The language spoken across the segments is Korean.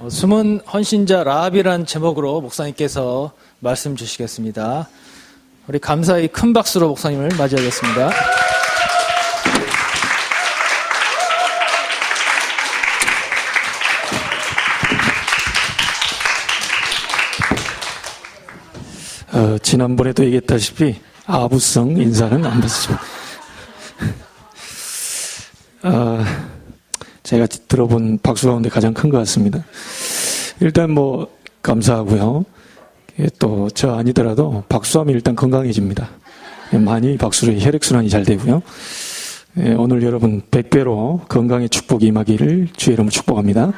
숨은 헌신자 라합이라는 제목으로 목사님께서 말씀 주시겠습니다. 우리 감사히 큰 박수로 목사님을 맞이하겠습니다. 지난번에도 얘기했다시피 아부성 인사는 안 받습니다. 제가 들어본 박수 가운데 가장 큰 것 같습니다. 일단 감사하고요. 또 저 아니더라도 박수하면 일단 건강해집니다. 많이 박수로 혈액순환이 잘 되고요. 오늘 여러분 100배로 건강의 축복이 임하기를 주의 이름으로 축복합니다.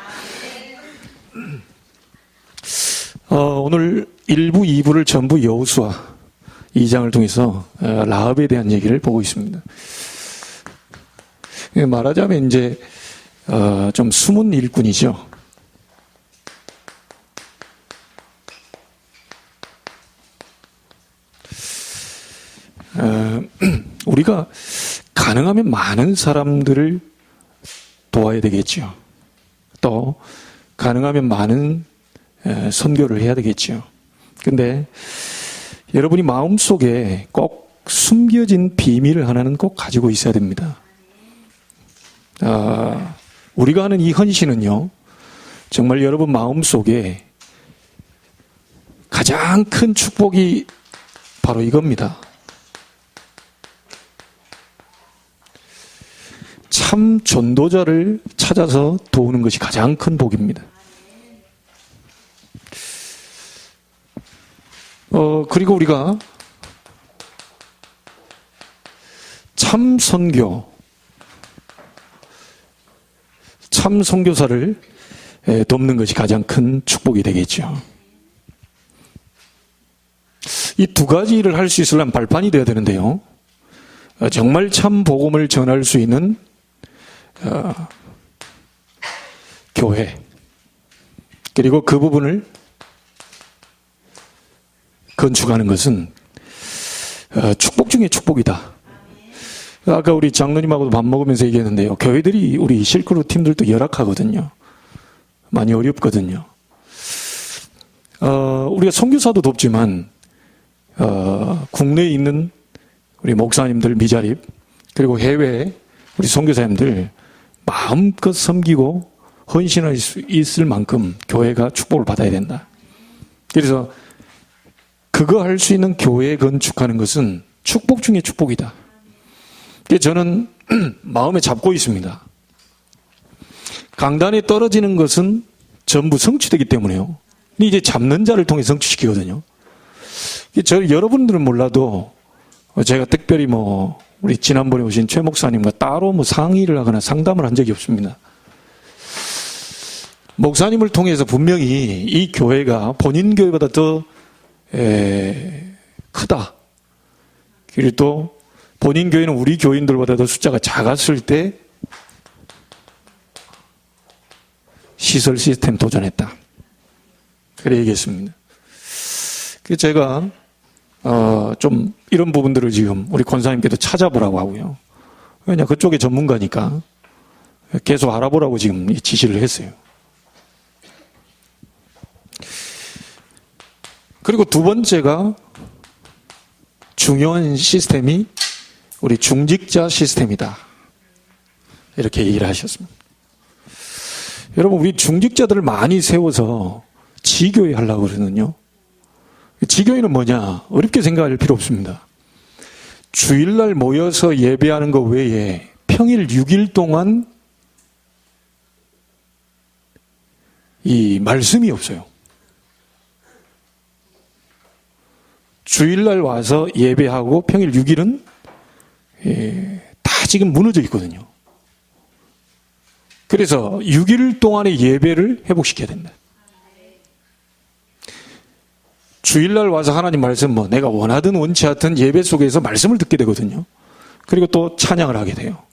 오늘 1부, 2부를 전부 여호수아 2장을 통해서 라합에 대한 얘기를 보고 있습니다. 말하자면 이제 좀 숨은 일꾼이죠. 우리가 가능하면 많은 사람들을 도와야 되겠죠. 또 가능하면 많은 선교를 해야 되겠죠. 근데 여러분이 마음속에 꼭 숨겨진 비밀을 하나는 꼭 가지고 있어야 됩니다. 우리가 하는 이 헌신은요, 정말 여러분 마음속에 가장 큰 축복이 바로 이겁니다. 참 전도자를 찾아서 도우는 것이 가장 큰 복입니다. 그리고 우리가 참 선교, 참 선교사를 돕는 것이 가장 큰 축복이 되겠죠. 이 두 가지 일을 할 수 있으려면 발판이 되어야 되는데요. 정말 참 복음을 전할 수 있는 교회, 그리고 그 부분을 건축하는 것은 축복 중에 축복이다. 아까 우리 장로님하고도 밥 먹으면서 얘기했는데요. 교회들이 우리 실크루 팀들도 열악하거든요. 많이 어렵거든요. 우리가 선교사도 돕지만 국내에 있는 우리 목사님들 미자립, 그리고 해외 우리 선교사님들 마음껏 섬기고 헌신할 수 있을 만큼 교회가 축복을 받아야 된다. 그래서 그거 할 수 있는 교회 건축하는 것은 축복 중에 축복이다. 저는 마음에 잡고 있습니다. 강단에 떨어지는 것은 전부 성취되기 때문에요. 근데 이제 잡는 자를 통해 성취시키거든요. 여러분들은 몰라도 제가 특별히 우리 지난번에 오신 최 목사님과 따로 상의를 하거나 상담을 한 적이 없습니다. 목사님을 통해서 분명히 이 교회가 본인 교회보다 더 크다. 그리고 또 본인 교회는 우리 교인들보다도 숫자가 작았을 때 시설 시스템 도전했다. 그래 얘기했습니다. 그래서 제가 좀 이런 부분들을 지금 우리 권사님께도 찾아보라고 하고요. 왜냐, 그쪽에 전문가니까 계속 알아보라고 지금 지시를 했어요. 그리고 두 번째가 중요한 시스템이 우리 중직자 시스템이다. 이렇게 얘기를 하셨습니다. 여러분, 우리 중직자들을 많이 세워서 지교회 하려고 그러거든요. 지교회는 뭐냐? 어렵게 생각할 필요 없습니다. 주일날 모여서 예배하는 것 외에 평일 6일 동안 이 말씀이 없어요. 주일날 와서 예배하고 평일 6일은 다 지금 무너져 있거든요. 그래서 6일 동안의 예배를 회복시켜야 된다. 주일날 와서 하나님 말씀 내가 원하든 원치 않든 예배 속에서 말씀을 듣게 되거든요. 그리고 또 찬양을 하게 돼요.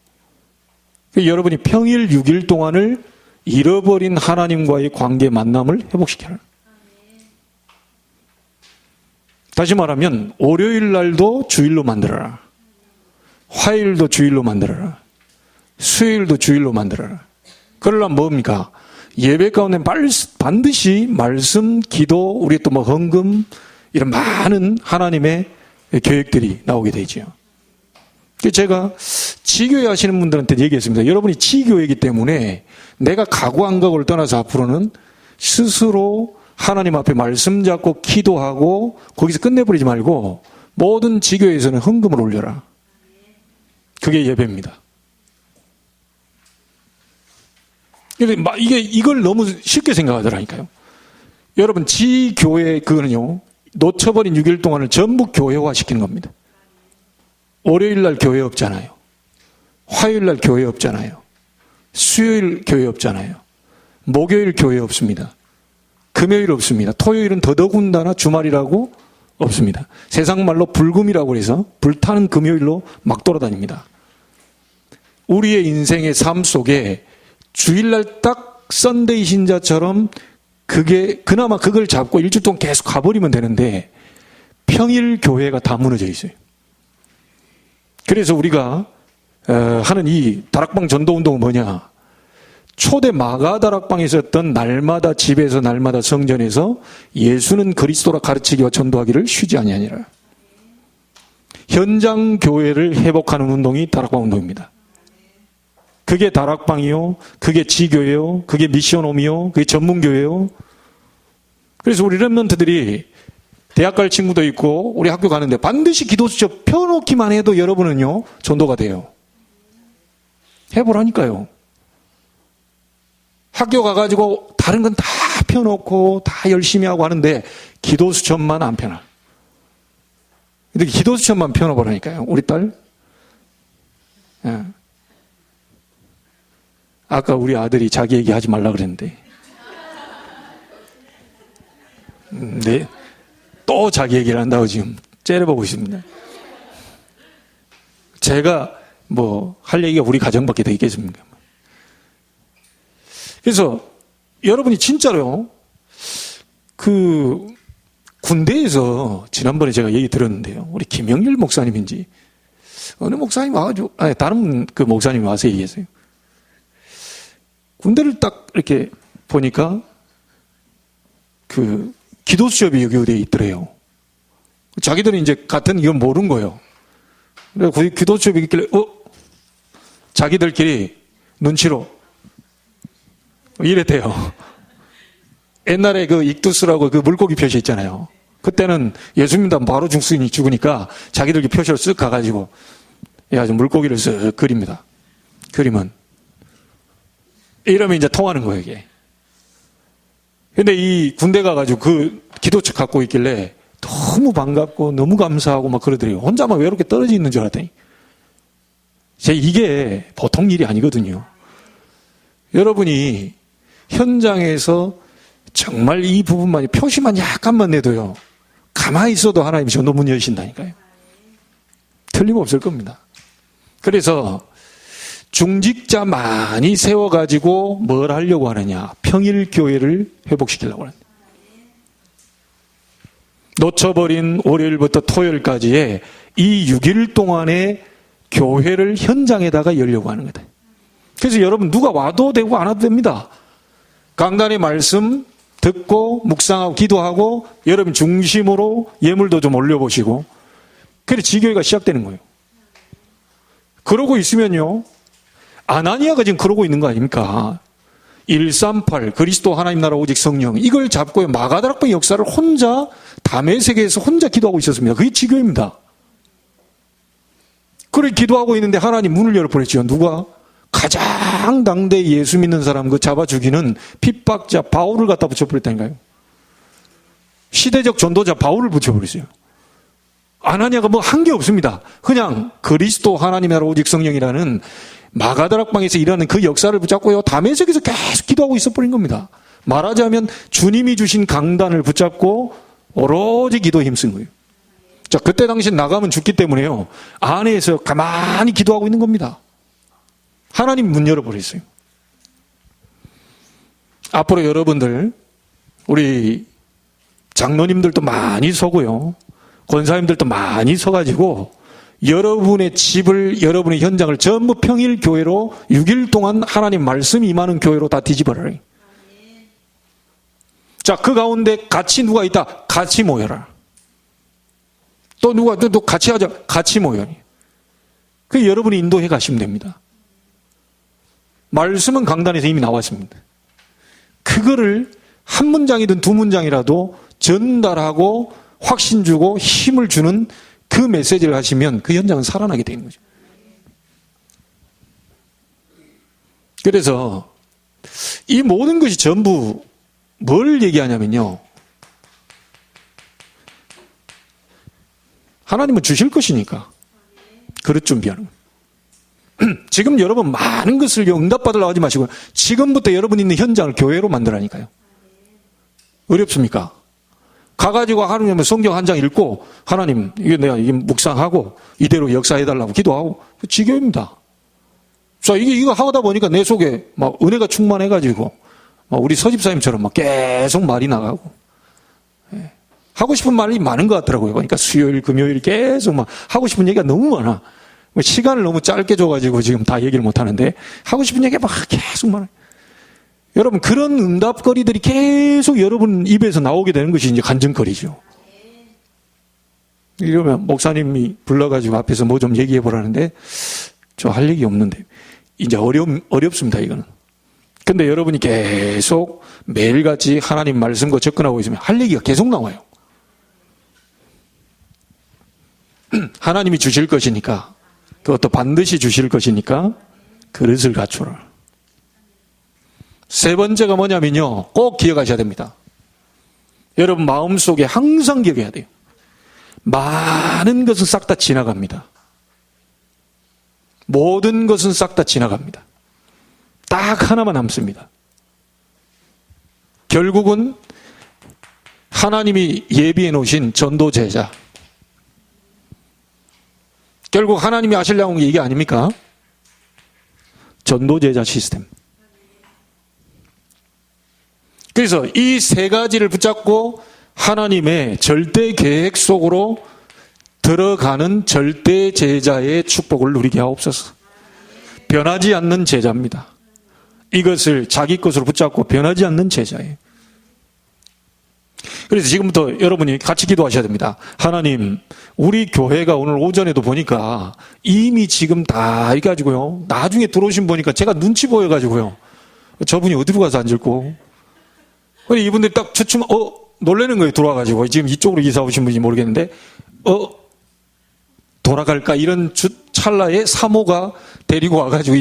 여러분이 평일 6일 동안을 잃어버린 하나님과의 관계 만남을 회복시켜라. 다시 말하면 월요일 날도 주일로 만들어라. 화요일도 주일로 만들어라. 수요일도 주일로 만들어라. 그러려면 뭡니까? 예배 가운데 반드시 말씀, 기도, 우리 또 뭐 헌금, 이런 많은 하나님의 계획들이 나오게 되죠. 제가 지교회 하시는 분들한테 얘기했습니다. 여러분이 지교회이기 때문에 내가 가고 안 가고를 떠나서 앞으로는 스스로 하나님 앞에 말씀 잡고 기도하고 거기서 끝내버리지 말고 모든 지교회에서는 헌금을 올려라. 그게 예배입니다. 이걸 너무 쉽게 생각하더라니까요. 여러분, 지교회 그거는요, 놓쳐버린 6일 동안을 전부 교회화 시키는 겁니다. 월요일 날 교회 없잖아요. 화요일 날 교회 없잖아요. 수요일 교회 없잖아요. 목요일 교회 없습니다. 금요일 없습니다. 토요일은 더더군다나 주말이라고 없습니다. 세상 말로 불금이라고 해서 불타는 금요일로 막 돌아다닙니다. 우리의 인생의 삶 속에 주일날 딱 썬데이 신자처럼 그나마 그걸 잡고 일주일 동안 계속 가버리면 되는데 평일 교회가 다 무너져 있어요. 그래서 우리가 하는 이 다락방 전도운동은 뭐냐? 초대 마가 다락방에 있었던 날마다 집에서 날마다 성전에서 예수는 그리스도라 가르치기와 전도하기를 쉬지 아니하니라. 현장 교회를 회복하는 운동이 다락방 운동입니다. 그게 다락방이요, 그게 지교회요, 그게 미션홈이요, 그게 전문교회요. 그래서 우리 렘넌트들이 대학 갈 친구도 있고 우리 학교 가는데 반드시 기도수첩 펴놓기만 해도 여러분은요 전도가 돼요. 해보라니까요. 학교 가가지고 다른 건 다 펴놓고 다 열심히 하고 하는데 기도수첩만 안 펴놔. 근데 기도수첩만 펴놓으라니까요. 우리 딸. 예. 아까 우리 아들이 자기 얘기 하지 말라 그랬는데 네. 또 자기 얘기를 한다고 지금 째려보고 있습니다. 제가 할 얘기가 우리 가정밖에 더 있겠습니까? 그래서 여러분이 진짜로 군대에서 지난번에 제가 얘기 들었는데요. 우리 김영일 목사님인지 어느 목사님 와가지고 다른 그 목사님이 와서 얘기했어요. 군대를 딱 이렇게 보니까 기도수첩이 여기 어디에 있더래요. 자기들은 이제 같은 이건 모르는 거예요. 그래서 기도수첩이 있길래, 자기들끼리 눈치로 이랬대요. 옛날에 익두스라고 물고기 표시 있잖아요. 그때는 예수 믿으면 바로 죽으니까 자기들끼리 표시를 쓱 가가지고, 물고기를 쓱 그립니다. 그리면. 이러면 이제 통하는 거예요, 이게. 근데 이 군대 가가지고 기도책 갖고 있길래 너무 반갑고 너무 감사하고 막 그러더래요. 혼자만 외롭게 떨어져 있는 줄 알았더니. 이게 보통 일이 아니거든요. 여러분이 현장에서 정말 이 부분만, 표시만 약간만 내도요. 가만히 있어도 하나님이 전도 문 여신다니까요. 틀림없을 겁니다. 그래서 중직자 많이 세워가지고 뭘 하려고 하느냐. 평일 교회를 회복시키려고 하는. 놓쳐버린 월요일부터 토요일까지의 이 6일 동안의 교회를 현장에다가 열려고 하는 거다. 그래서 여러분 누가 와도 되고 안 와도 됩니다. 강단의 말씀 듣고 묵상하고 기도하고 여러분 중심으로 예물도 좀 올려보시고 그래 지교회가 시작되는 거예요. 그러고 있으면요. 아나니아가 지금 그러고 있는 거 아닙니까? 138 그리스도 하나님 나라 오직 성령 이걸 잡고 마가다락방 역사를 혼자 담의 세계에서 혼자 기도하고 있었습니다. 그게 지교회입니다. 그렇게 기도하고 있는데 하나님 문을 열어버렸죠. 누가? 가장 당대 예수 믿는 사람 잡아 죽이는 핍박자 바울을 갖다 붙여버렸다니까요. 시대적 전도자 바울을 붙여버렸어요. 아나니아가 한 게 없습니다. 그냥 그리스도 하나님 나라 오직 성령이라는 마가다락방에서 일하는 그 역사를 붙잡고요. 담에색에서 계속 기도하고 있어버린 겁니다. 말하자면 주님이 주신 강단을 붙잡고 오로지 기도에 힘쓴 거예요. 자, 그때 당시 나가면 죽기 때문에요. 안에서 가만히 기도하고 있는 겁니다. 하나님 문 열어버렸어요. 앞으로 여러분들, 우리 장로님들도 많이 서고요. 권사님들도 많이 서가지고 여러분의 집을, 여러분의 현장을 전부 평일 교회로 6일 동안 하나님 말씀이 임하는 교회로 다 뒤집어라. 자, 그 가운데 같이 누가 있다? 같이 모여라. 또 누가 또 같이 하자. 같이 모여라. 그 여러분이 인도해 가시면 됩니다. 말씀은 강단에서 이미 나왔습니다. 그거를 한 문장이든 두 문장이라도 전달하고 확신 주고 힘을 주는 그 메시지를 하시면 그 현장은 살아나게 되는 거죠. 그래서 이 모든 것이 전부 뭘 얘기하냐면요. 하나님은 주실 것이니까 그릇 준비하는 거예요. 지금 여러분 많은 것을 응답받으려고 하지 마시고 지금부터 여러분 있는 현장을 교회로 만들라니까요. 어렵습니까? 가가지고 하나님 성경 한 장 읽고 하나님 이게 내가 이게 묵상하고 이대로 역사해달라고 기도하고 지겨웁니다. 자, 이거 하다 보니까 내 속에 막 은혜가 충만해가지고 막 우리 서집사님처럼 막 계속 말이 나가고 하고 싶은 말이 많은 것 같더라고요. 그러니까 수요일, 금요일 계속 막 하고 싶은 얘기가 너무 많아. 시간을 너무 짧게 줘가지고 지금 다 얘기를 못 하는데 하고 싶은 얘기가 막 계속 많아요. 여러분 그런 응답거리들이 계속 여러분 입에서 나오게 되는 것이 이제 간증거리죠. 이러면 목사님이 불러가지고 앞에서 뭐 좀 얘기해 보라는데 저 할 얘기 없는데 이제 어렵습니다 이거는. 근데 여러분이 계속 매일같이 하나님 말씀과 접근하고 있으면 할 얘기가 계속 나와요. 하나님이 주실 것이니까 그것도 반드시 주실 것이니까 그릇을 갖추라. 세 번째가 뭐냐면요. 꼭 기억하셔야 됩니다. 여러분 마음속에 항상 기억해야 돼요. 많은 것은 싹 다 지나갑니다. 모든 것은 싹 다 지나갑니다. 딱 하나만 남습니다. 결국은 하나님이 예비해 놓으신 전도 제자. 결국 하나님이 하시려고 하는 게 이게 아닙니까? 전도 제자 시스템. 그래서 이 세 가지를 붙잡고 하나님의 절대 계획 속으로 들어가는 절대 제자의 축복을 누리게 하옵소서. 변하지 않는 제자입니다. 이것을 자기 것으로 붙잡고 변하지 않는 제자예요. 그래서 지금부터 여러분이 같이 기도하셔야 됩니다. 하나님, 우리 교회가 오늘 오전에도 보니까 이미 지금 다 해가지고요. 나중에 들어오신 보니까 제가 눈치 보여가지고요. 저분이 어디로 가서 앉을고. 이분들이 딱 주춤, 놀라는 거예요. 들어와가지고. 지금 이쪽으로 이사 오신 분인지 모르겠는데, 돌아갈까? 이런 찰나에 사모가 데리고 와가지고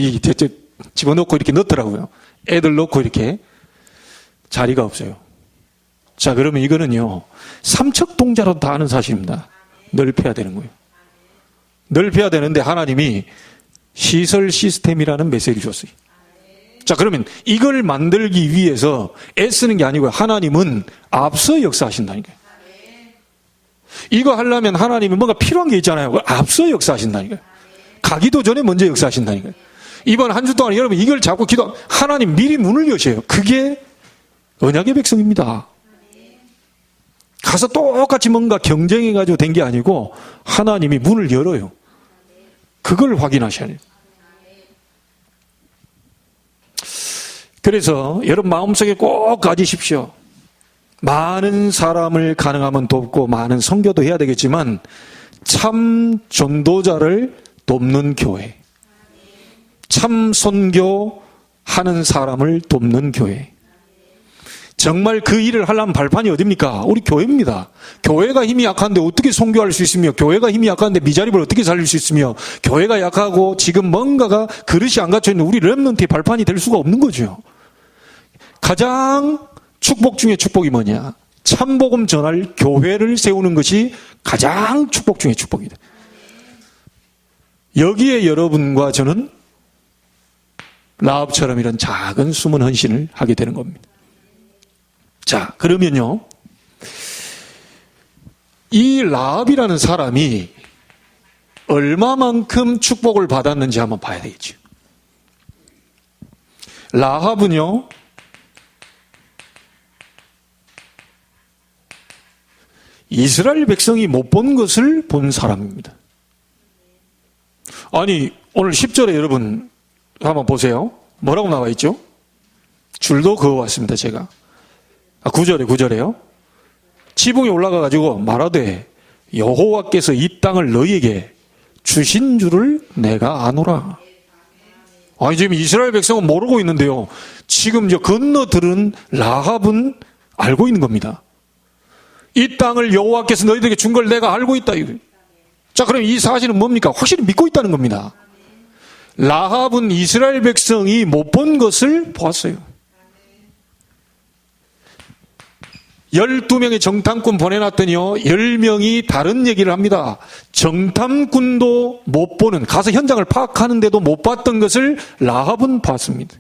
집어넣고 이렇게 넣더라고요. 애들 넣고 이렇게. 자리가 없어요. 자, 그러면 이거는요, 삼척동자로 다 아는 사실입니다. 넓혀야 되는 거예요. 넓혀야 되는데 하나님이 시설 시스템이라는 메시지를 줬어요. 자, 그러면 이걸 만들기 위해서 애쓰는 게 아니고요. 하나님은 앞서 역사하신다니까요. 이거 하려면 하나님이 뭔가 필요한 게 있잖아요. 앞서 역사하신다니까요. 가기도 전에 먼저 역사하신다니까요. 이번 한 주 동안 여러분 이걸 잡고 하나님 미리 문을 여셔요. 그게 언약의 백성입니다. 가서 똑같이 뭔가 경쟁해가지고 된 게 아니고 하나님이 문을 열어요. 그걸 확인하셔야 돼요. 그래서 여러분 마음속에 꼭 가지십시오. 많은 사람을 가능하면 돕고 많은 선교도 해야 되겠지만 참 전도자를 돕는 교회, 참 선교하는 사람을 돕는 교회. 정말 그 일을 하려면 발판이 어딥니까? 우리 교회입니다. 교회가 힘이 약한데 어떻게 선교할 수 있으며, 교회가 힘이 약한데 미자립을 어떻게 살릴 수 있으며, 교회가 약하고 지금 뭔가가 그릇이 안 갇혀있는 우리 렘넌트의 발판이 될 수가 없는 거죠. 가장 축복 중에 축복이 뭐냐? 참복음 전할 교회를 세우는 것이 가장 축복 중에 축복이다. 여기에 여러분과 저는 라합처럼 이런 작은 숨은 헌신을 하게 되는 겁니다. 자, 그러면요, 이 라합이라는 사람이 얼마만큼 축복을 받았는지 한번 봐야 되겠죠. 라합은요, 이스라엘 백성이 못 본 것을 본 사람입니다. 아니, 오늘 10절에 여러분 한번 보세요. 뭐라고 나와 있죠? 줄도 그어왔습니다, 제가. 9절에요. 지붕에 올라가가지고 말하되 여호와께서 이 땅을 너희에게 주신 줄을 내가 아노라. 아니, 지금 이스라엘 백성은 모르고 있는데요. 지금 건너들은 라합은 알고 있는 겁니다. 이 땅을 여호와께서 너희들에게 준 걸 내가 알고 있다. 자, 그럼 이 사실은 뭡니까? 확실히 믿고 있다는 겁니다. 라합은 이스라엘 백성이 못 본 것을 보았어요. 12명의 정탐꾼 보내놨더니요, 10명이 다른 얘기를 합니다. 정탐꾼도 못 보는, 가서 현장을 파악하는데도 못 봤던 것을 라합은 봤습니다.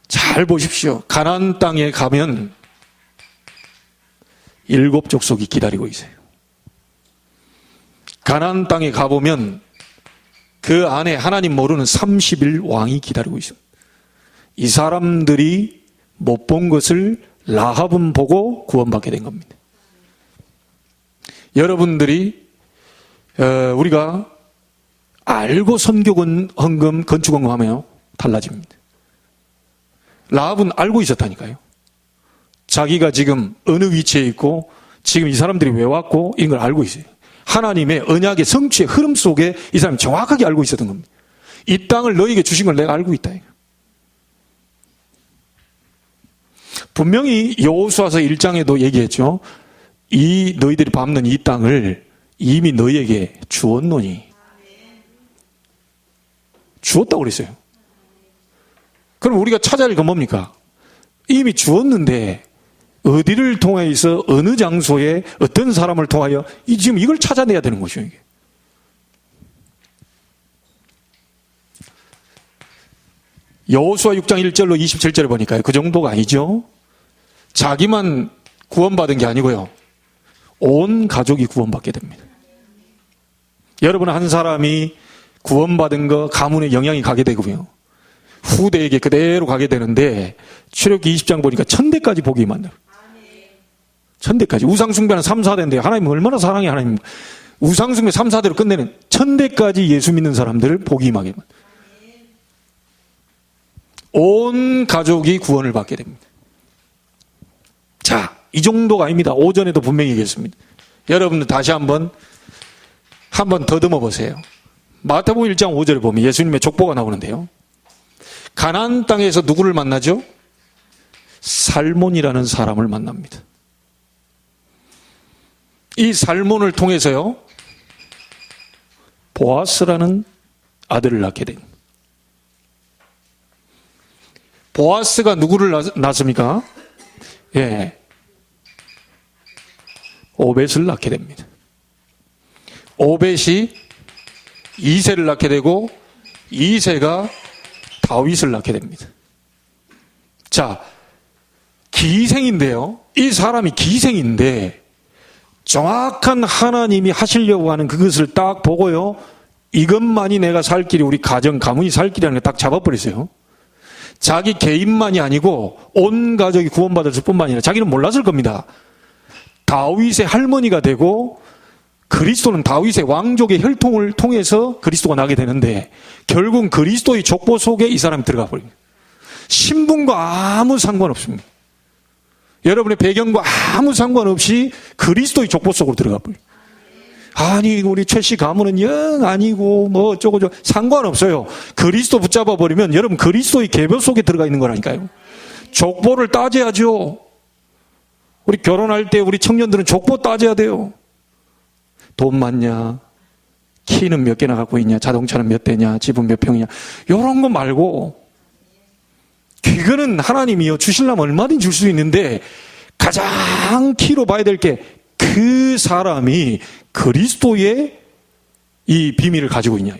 잘 보십시오. 가나안 땅에 가면 7족속이 기다리고 있어요. 가나안 땅에 가보면 그 안에 하나님 모르는 30일 왕이 기다리고 있습니다. 이 사람들이 못 본 것을 라합은 보고 구원받게 된 겁니다. 여러분들이 우리가 알고 선교건 헌금, 건축헌금 하면 달라집니다. 라합은 알고 있었다니까요. 자기가 지금 어느 위치에 있고 지금 이 사람들이 왜 왔고 이런 걸 알고 있어요. 하나님의 언약의 성취의 흐름 속에 이 사람이 정확하게 알고 있었던 겁니다. 이 땅을 너희에게 주신 걸 내가 알고 있다. 분명히 여호수아서 1장에도 얘기했죠. 이 너희들이 밟는 이 땅을 이미 너희에게 주었노니. 주었다고 그랬어요. 그럼 우리가 찾아야 할 건 뭡니까? 이미 주었는데 어디를 통해서 어느 장소에 어떤 사람을 통하여 지금 이걸 찾아내야 되는 것이죠. 이게. 여호수아 6장 1절로 27절에 보니까요. 그 정도가 아니죠. 자기만 구원받은 게 아니고요. 온 가족이 구원받게 됩니다. 여러분, 한 사람이 구원받은 거 가문에 영향이 가게 되고요. 후대에게 그대로 가게 되는데 출애굽기 20장 보니까 1000대까지 복이 만나요. 1000대까지. 우상숭배는 3, 4대인데 하나님은 얼마나 사랑해. 하나님 우상숭배 3, 4대로 끝내는 1000대까지 예수 믿는 사람들을 복이 임하게 만나요. 온 가족이 구원을 받게 됩니다. 자, 이 정도가 아닙니다. 오전에도 분명히 얘기했습니다. 여러분들 다시 한번 더듬어 보세요. 마태복음 1장 5절에 보면 예수님의 족보가 나오는데요. 가나안 땅에서 누구를 만나죠? 살몬이라는 사람을 만납니다. 이 살몬을 통해서요, 보아스라는 아들을 낳게 됩니다. 보아스가 누구를 낳습니까? 예. 오벳을 낳게 됩니다. 오벳이 이새를 낳게 되고 이새가 다윗을 낳게 됩니다. 자, 기생인데요. 이 사람이 기생인데 정확한 하나님이 하시려고 하는 그것을 딱 보고요. 이것만이 내가 살 길이 우리 가문이 살 길이라는 걸 딱 잡아버렸어요. 자기 개인만이 아니고 온 가족이 구원받았을 뿐만 아니라 자기는 몰랐을 겁니다. 다윗의 할머니가 되고 그리스도는 다윗의 왕족의 혈통을 통해서 그리스도가 나게 되는데 결국 그리스도의 족보 속에 이 사람이 들어가 버립니다. 신분과 아무 상관없습니다. 여러분의 배경과 아무 상관없이 그리스도의 족보 속으로 들어가 버려요. 아니 우리 최 씨 가문은 영 아니고 뭐 어쩌고저쩌고 상관없어요. 그리스도 붙잡아 버리면 여러분 그리스도의 계보 속에 들어가 있는 거라니까요. 족보를 따져야죠. 우리 결혼할 때 우리 청년들은 족보 따져야 돼요. 돈 많냐, 키는 몇 개나 갖고 있냐, 자동차는 몇 대냐, 집은 몇 평이냐, 이런 거 말고 그거는 하나님이요 주시려면 얼마든지 줄 수 있는데 가장 키로 봐야 될 게 그 사람이 그리스도의 이 비밀을 가지고 있냐.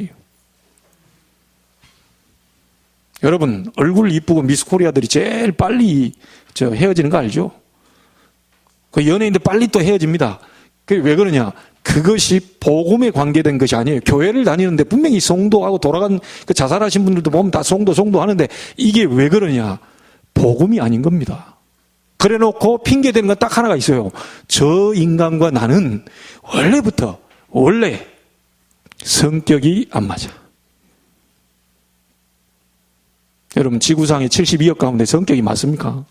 여러분 얼굴 이쁘고 미스 코리아들이 제일 빨리 헤어지는 거 알죠? 그 연예인들 빨리 또 헤어집니다. 그게 왜 그러냐? 그것이 복음에 관계된 것이 아니에요. 교회를 다니는데 분명히 성도하고 돌아간 그 자살하신 분들도 보면 다 성도 하는데 이게 왜 그러냐? 복음이 아닌 겁니다. 그래 놓고 핑계대는 건 딱 하나가 있어요. 저 인간과 나는 원래 성격이 안 맞아. 여러분, 지구상의 72억 가운데 성격이 맞습니까?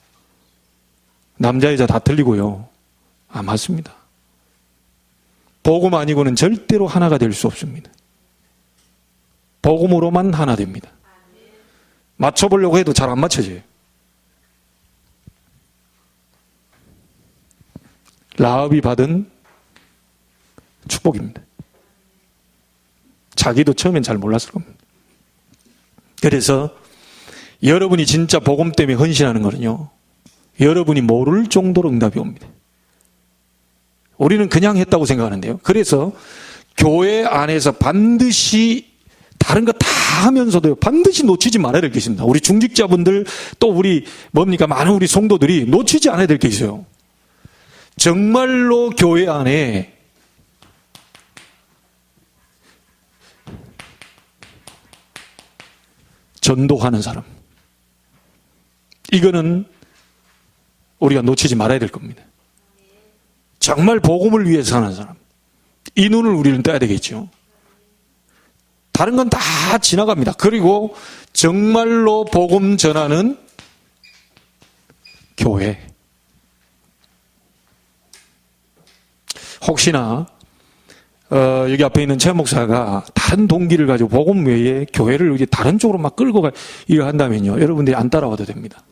남자, 여자 다 틀리고요. 안 맞습니다. 복음 아니고는 절대로 하나가 될 수 없습니다. 복음으로만 하나 됩니다. 맞춰보려고 해도 잘 안 맞춰져요. 라합이 받은 축복입니다. 자기도 처음엔 잘 몰랐을 겁니다. 그래서 여러분이 진짜 복음 때문에 헌신하는 거는요, 여러분이 모를 정도로 응답이 옵니다. 우리는 그냥 했다고 생각하는데요. 그래서 교회 안에서 반드시 다른 거 다 하면서도 반드시 놓치지 말아야 될 게 있습니다. 우리 중직자분들, 또 우리 많은 우리 성도들이 놓치지 않아야 될 게 있어요. 정말로 교회 안에 전도하는 사람, 이거는 우리가 놓치지 말아야 될 겁니다. 정말 복음을 위해서 사는 사람, 이 눈을 우리는 떠야 되겠죠. 다른 건 다 지나갑니다. 그리고 정말로 복음 전하는 교회. 혹시나 여기 앞에 있는 최 목사가 다른 동기를 가지고 복음 외에 교회를 이렇게 다른 쪽으로 막 끌고 가 일을 한다면요, 여러분들이 안 따라와도 됩니다.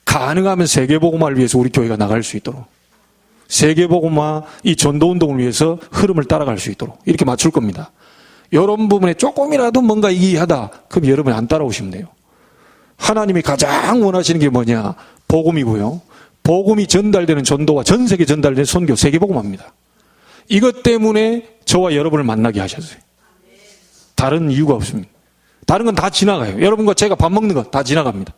가능하면 세계복음화를 위해서 우리 교회가 나갈 수 있도록, 세계복음화 이 전도운동을 위해서 흐름을 따라갈 수 있도록 이렇게 맞출 겁니다. 이런 부분에 조금이라도 뭔가 이기하다, 그럼 여러분이 안 따라오시면 돼요. 하나님이 가장 원하시는 게 뭐냐? 복음이고요. 복음이 전달되는 전도와 전 세계 전달되는 선교, 세계복음화입니다. 이것 때문에 저와 여러분을 만나게 하셨어요. 다른 이유가 없습니다. 다른 건 다 지나가요. 여러분과 제가 밥 먹는 거 다 지나갑니다.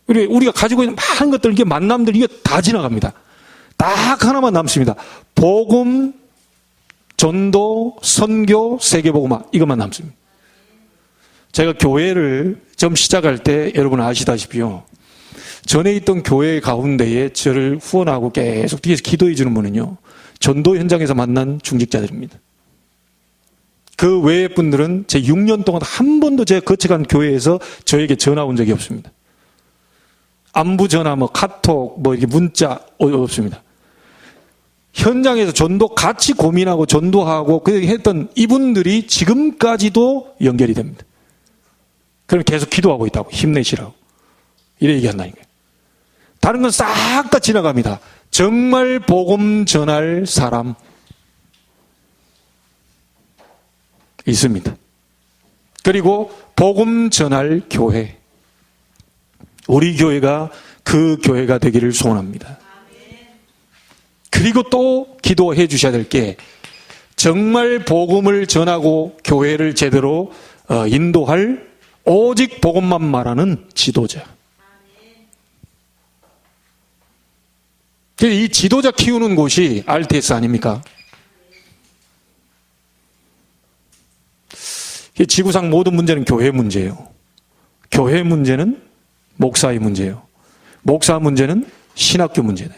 우리가 가지고 있는 많은 것들, 이게 만남들, 이게 다 지나갑니다. 딱 하나만 남습니다. 복음, 전도, 선교, 세계복음화, 이것만 남습니다. 제가 교회를 좀 시작할 때 여러분 아시다시피요, 전에 있던 교회 가운데에 저를 후원하고 계속 뒤에서 기도해 주는 분은요, 전도 현장에서 만난 중직자들입니다. 그 외의 분들은 제 6년 동안 한 번도 제가 거쳐간 교회에서 저에게 전화 온 적이 없습니다. 안부 전화, 카톡, 이렇게 문자 없습니다. 현장에서 전도 같이 고민하고 전도하고 했던 이분들이 지금까지도 연결이 됩니다. 그럼 계속 기도하고 있다고, 힘내시라고 이래 얘기한다니까요. 다른 건 싹 다 지나갑니다. 정말 복음 전할 사람 있습니다. 그리고 복음 전할 교회, 우리 교회가 그 교회가 되기를 소원합니다. 그리고 또 기도해 주셔야 될 게, 정말 복음을 전하고 교회를 제대로 인도할 오직 복음만 말하는 지도자. 이 지도자 키우는 곳이 RTS 아닙니까? 지구상 모든 문제는 교회 문제예요. 교회 문제는 목사의 문제예요. 목사 문제는 신학교 문제다.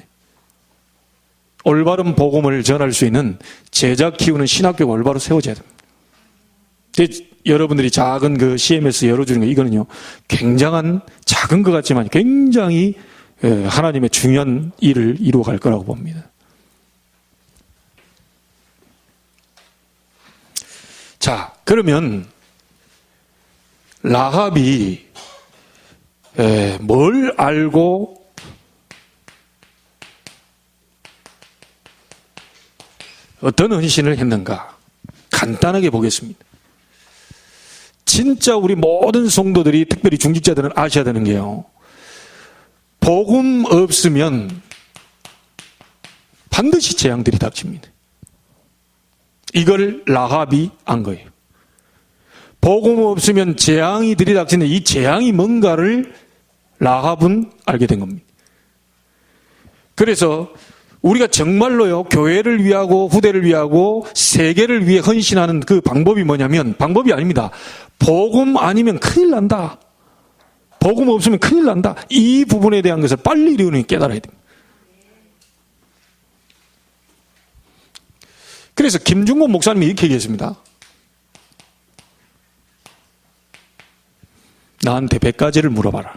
올바른 복음을 전할 수 있는 제자 키우는 신학교가 올바로 세워져야 됩니다. 여러분들이 작은 그 CMS 열어주는 거, 이거는요, 굉장한, 작은 것 같지만 굉장히 하나님의 중요한 일을 이루어갈 거라고 봅니다. 자, 그러면 라합이 뭘 알고 어떤 헌신을 했는가? 간단하게 보겠습니다. 진짜 우리 모든 성도들이, 특별히 중직자들은 아셔야 되는 게요, 복음 없으면 반드시 재앙들이 닥칩니다. 이걸 라합이 안 거예요. 복음 없으면 재앙이 들이닥치는데, 이 재앙이 뭔가를 라합은 알게 된 겁니다. 그래서 우리가 정말로요, 교회를 위하고 후대를 위하고 세계를 위해 헌신하는 그 방법이 뭐냐면, 방법이 아닙니다. 복음 아니면 큰일 난다, 복음 없으면 큰일 난다, 이 부분에 대한 것을 빨리 우리는 깨달아야 됩니다. 그래서 김중곤 목사님이 이렇게 얘기했습니다. 나한테 100가지를 물어봐라.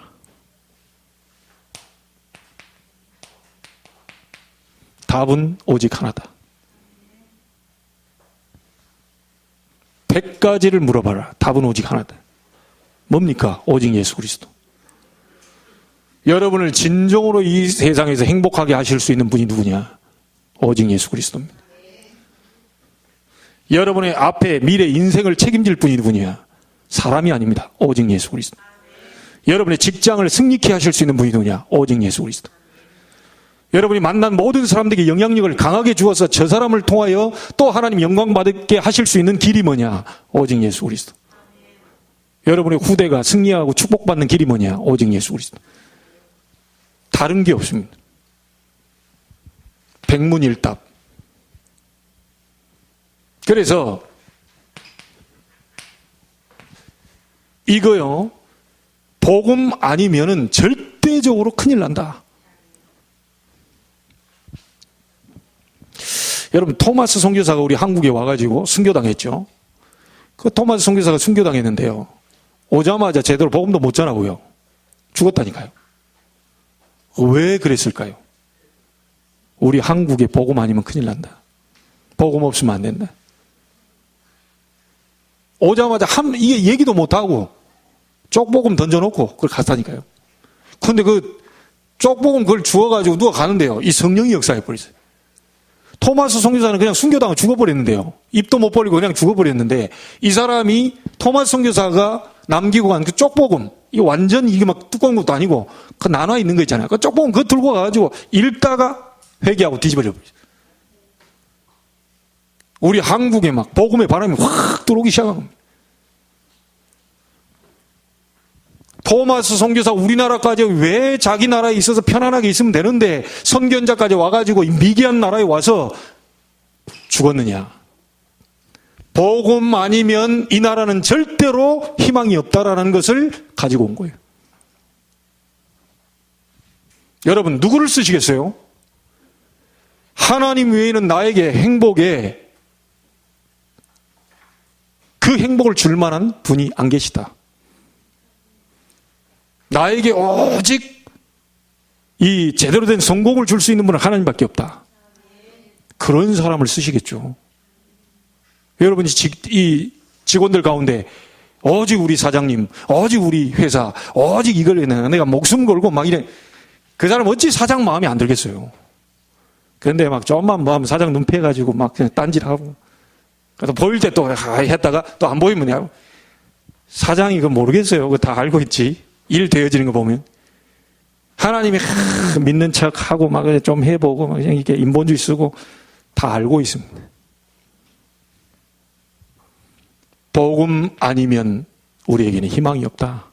답은 오직 하나다. 100가지를 물어봐라. 답은 오직 하나다. 뭡니까? 오직 예수 그리스도. 여러분을 진정으로 이 세상에서 행복하게 하실 수 있는 분이 누구냐? 오직 예수 그리스도입니다. 여러분의 앞에 미래 인생을 책임질 분이 누구냐? 사람이 아닙니다. 오직 예수 그리스도. 여러분의 직장을 승리케 하실 수 있는 분이 누구냐? 오직 예수 그리스도. 여러분이 만난 모든 사람들에게 영향력을 강하게 주어서 저 사람을 통하여 또 하나님 영광 받게 하실 수 있는 길이 뭐냐? 오직 예수 그리스도. 여러분의 후대가 승리하고 축복받는 길이 뭐냐? 오직 예수 그리스도. 다른 게 없습니다. 백문일답. 그래서 이거요, 복음 아니면은 절대적으로 큰일 난다. 여러분, 토마스 선교사가 우리 한국에 와가지고 순교당했죠. 그 토마스 선교사가 순교당했는데요, 오자마자 제대로 복음도 못 전하고요, 죽었다니까요. 왜 그랬을까요? 우리 한국에 복음 아니면 큰일 난다. 복음 없으면 안 된다. 오자마자 이게 얘기도 못하고 쪽복음 던져놓고 그걸 갔다니까요. 근데 그 쪽복음 그걸 주워가지고 누가 가는데요, 이 성령이 역사해버렸어요. 토마스 선교사는 그냥 순교당하고 죽어버렸는데요. 입도 못 벌리고 그냥 죽어버렸는데, 이 사람이 토마스 선교사가 남기고 간 그 쪽복음, 이게 완전 이게 막 두꺼운 것도 아니고 그 나눠 있는 거 있잖아요. 그 쪽복음 그거 들고 가가지고 읽다가 회개하고 뒤집어져 버렸어요. 우리 한국에 막 복음의 바람이 확 들어오기 시작한 겁니다. 토마스 선교사 우리나라까지 왜 자기 나라에 있어서 편안하게 있으면 되는데 선견자까지 와가지고 미개한 나라에 와서 죽었느냐? 복음 아니면 이 나라는 절대로 희망이 없다라는 것을 가지고 온 거예요. 여러분, 누구를 쓰시겠어요? 하나님 외에는 나에게 행복에 그 행복을 줄 만한 분이 안 계시다. 나에게 오직 이 제대로 된 성공을 줄 수 있는 분은 하나님밖에 없다. 그런 사람을 쓰시겠죠. 여러분, 이 직원들 가운데 오직 우리 사장님, 오직 우리 회사, 오직 이걸 내가 목숨 걸고 막 이래, 그 사람 어찌 사장 마음에 안 들겠어요. 그런데 막 좀만 뭐 하면 사장 눈 패가지고 막 그냥 딴질하고, 그래서 보일 때 또 했다가 또 안 보이면 사장이 그거 모르겠어요. 그거 다 알고 있지. 일 되어지는 거 보면. 하나님이 믿는 척 하고 막 좀 해보고 막 그냥 이렇게 인본주의 쓰고 다 알고 있습니다. 복음 아니면 우리에게는 희망이 없다.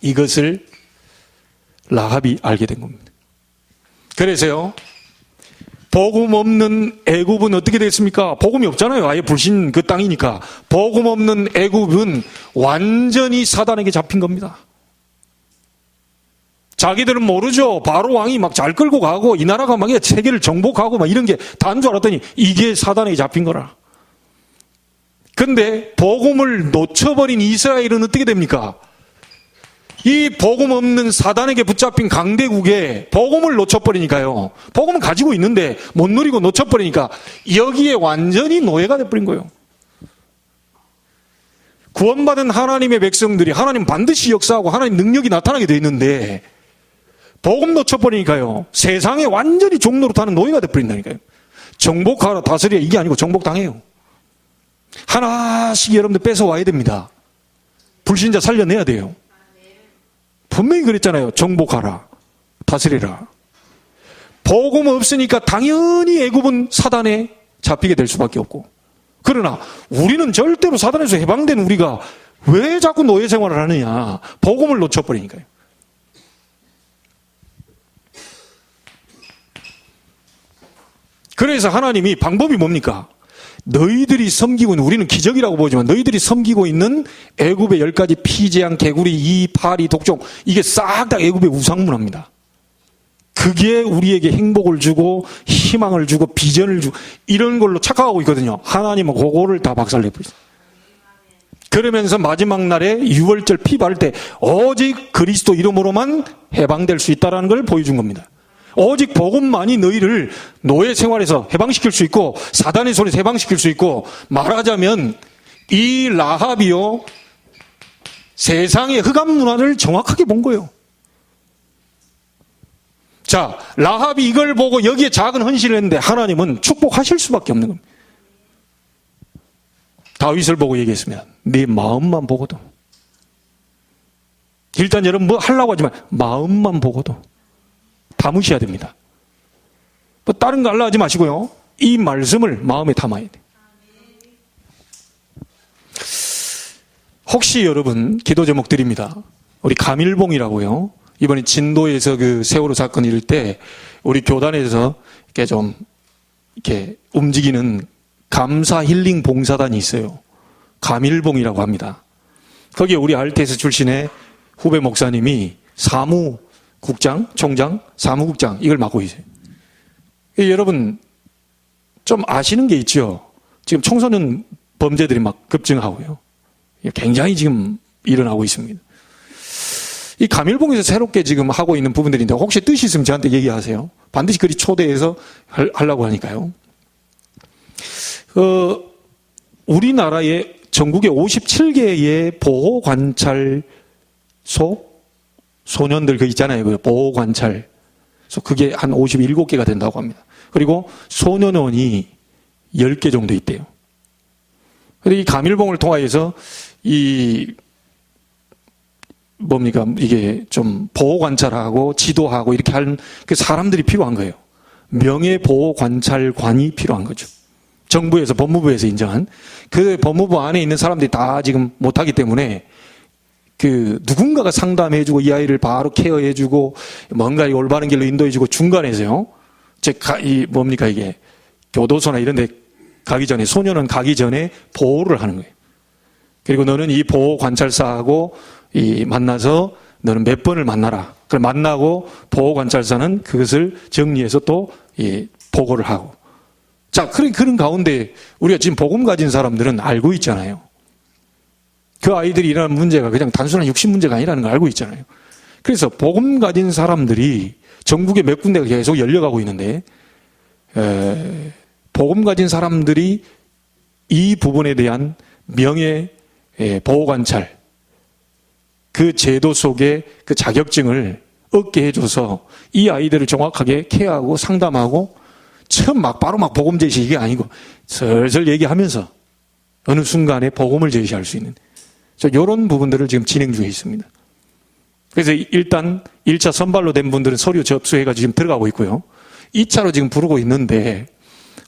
이것을 라합이 알게 된 겁니다. 그래서요, 복음 없는 애굽은 어떻게 됐습니까? 복음이 없잖아요. 아예 불신 그 땅이니까. 복음 없는 애굽은 완전히 사단에게 잡힌 겁니다. 자기들은 모르죠. 바로 왕이 막 잘 끌고 가고 이 나라가 막 세계를 정복하고 막 이런 게 다인 줄 알았더니 이게 사단에게 잡힌 거라. 근데 복음을 놓쳐버린 이스라엘은 어떻게 됩니까? 이 복음 없는 사단에게 붙잡힌 강대국에 복음을 놓쳐버리니까요. 복음은 가지고 있는데 못 누리고 놓쳐버리니까 여기에 완전히 노예가 돼버린 거예요. 구원받은 하나님의 백성들이 하나님 반드시 역사하고 하나님 능력이 나타나게 돼 있는데 복음 놓쳐버리니까요. 세상에 완전히 종노릇하는 노예가 돼버린다니까요. 정복하라 다스려 이게 아니고 정복당해요. 하나씩 여러분들 뺏어와야 됩니다. 불신자 살려내야 돼요. 분명히 그랬잖아요. 정복하라, 다스리라. 복음 없으니까 당연히 애굽은 사단에 잡히게 될 수밖에 없고, 그러나 우리는 절대로 사단에서 해방된 우리가 왜 자꾸 노예 생활을 하느냐? 복음을 놓쳐버리니까요. 그래서 하나님이 방법이 뭡니까? 너희들이 섬기고 있는, 우리는 기적이라고 보지만 너희들이 섬기고 있는 애굽의 10가지 피재앙, 개구리, 이, 파리, 독종, 이게 싹 다 애굽의 우상문화입니다. 그게 우리에게 행복을 주고 희망을 주고 비전을 주고 이런 걸로 착각하고 있거든요. 하나님은 그거를 다 박살내버렸어요. 그러면서 마지막 날에 유월절 피 바를 때 오직 그리스도 이름으로만 해방될 수 있다는 걸 보여준 겁니다. 오직 복음만이 너희를 노예 생활에서 해방시킬 수 있고 사단의 손에서 해방시킬 수 있고, 말하자면 이 라합이요, 세상의 흑암 문화를 정확하게 본 거예요. 자, 라합이 이걸 보고 여기에 작은 헌신을 했는데 하나님은 축복하실 수밖에 없는 겁니다. 다윗을 보고 얘기했습니다. 네 마음만 보고도. 일단 여러분 뭐 하려고 하지만 마음만 보고도 담으셔야 됩니다. 뭐 다른 거 하려고 하지 마시고요. 이 말씀을 마음에 담아야 돼요. 혹시 여러분 기도 제목 드립니다. 우리 감일봉이라고요. 이번에 진도에서 그 세월호 사건 일을 때 우리 교단에서 이렇게 좀 이렇게 움직이는 감사 힐링 봉사단이 있어요. 감일봉이라고 합니다. 거기에 우리 RTS 출신의 후배 목사님이 사무국장, 총장, 사무국장 이걸 맡고 있어요. 여러분 좀 아시는 게 있죠. 지금 청소년 범죄들이 막 급증하고요. 굉장히 지금 일어나고 있습니다. 이 감일봉에서 새롭게 지금 하고 있는 부분들인데 혹시 뜻이 있으면 저한테 얘기하세요. 반드시 그리 초대해서 하려고 하니까요. 우리나라의 전국에 57개의 보호관찰소, 소년들 그 있잖아요. 그 보호관찰소, 그게 한 57개가 된다고 합니다. 그리고 소년원이 10개 정도 있대요. 그런데 이 감일봉을 통하여서 이게 좀 보호관찰하고 지도하고 이렇게 하는 그 사람들이 필요한 거예요. 명예보호관찰관이 필요한 거죠. 정부에서, 법무부에서 인정한. 그 법무부 안에 있는 사람들이 다 지금 못하기 때문에 그 누군가가 상담해주고 이 아이를 바로 케어해주고 뭔가 올바른 길로 인도해주고 중간에서요. 이게 교도소나 이런 데 가기 전에, 소년원 가기 전에 보호를 하는 거예요. 그리고 너는 이 보호관찰사하고 만나서 너는 몇 번을 만나라. 그걸 만나고 보호관찰사는 그것을 정리해서 또 보고를 하고. 자, 그런 가운데 우리가 지금 복음 가진 사람들은 알고 있잖아요. 그 아이들이 일어나는 문제가 그냥 단순한 육신 문제가 아니라는 걸 알고 있잖아요. 그래서 복음 가진 사람들이 전국에 몇 군데가 계속 열려가고 있는데, 복음 가진 사람들이 이 부분에 대한 명예 보호관찰, 그 제도 속에 그 자격증을 얻게 해줘서 이 아이들을 정확하게 케어하고 상담하고, 처음 바로 복음 제시 이게 아니고 슬슬 얘기하면서 어느 순간에 복음을 제시할 수 있는 이런 부분들을 지금 진행 중에 있습니다. 그래서 일단 1차 선발로 된 분들은 서류 접수해가지고 지금 들어가고 있고요. 2차로 지금 부르고 있는데,